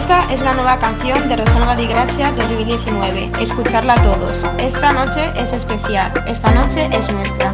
Esta es la nueva canción de Rosalba Di Grazia 2019. Escucharla todos. Esta noche es especial. Esta noche es nuestra.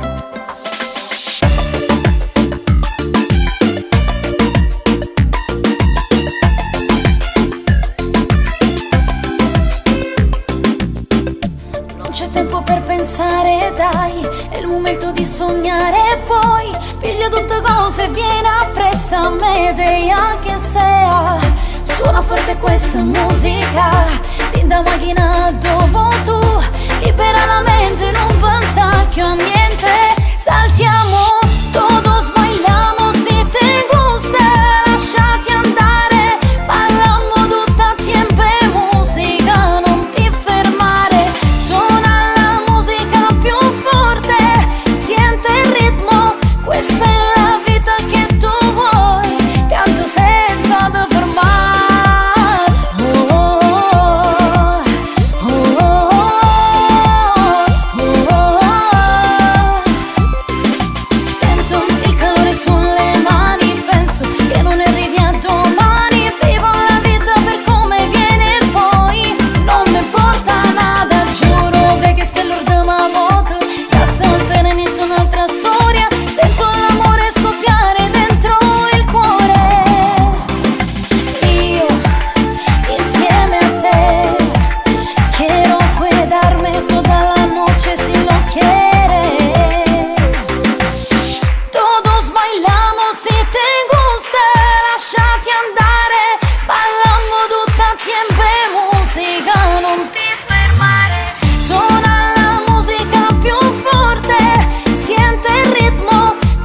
Non c'è tempo per pensare, dai, è il momento di sognare. Poi piglia tutte cose e vieni appresso a me, dei anche se suona forte questa musica, linda macchina dove tu libera la mente, non pensa che a niente. Saltiamo, todos bailamos, si te gusta, lasciati andare, ballando tutta a tiempo e musica, non ti fermare, suona la musica più forte, siente il ritmo, questa è la vita che tu vuoi, canta senza te fermare.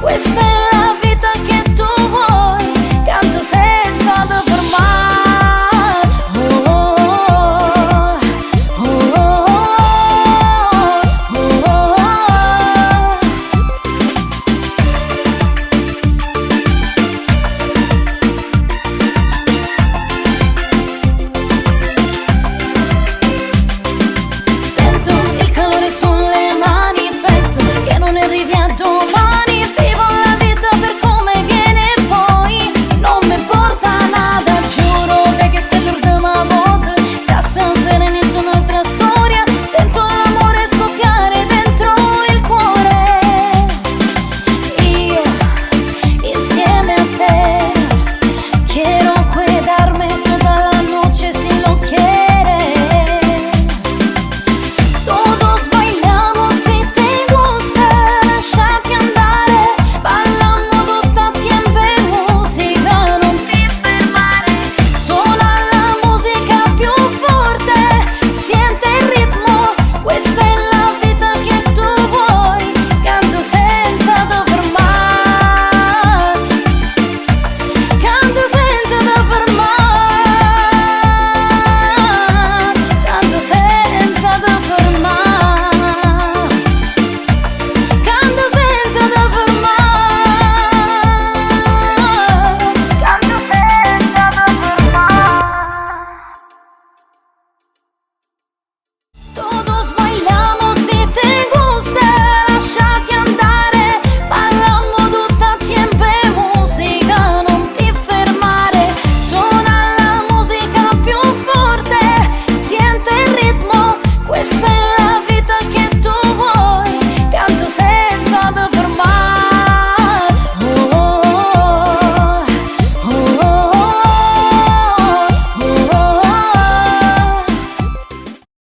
Questa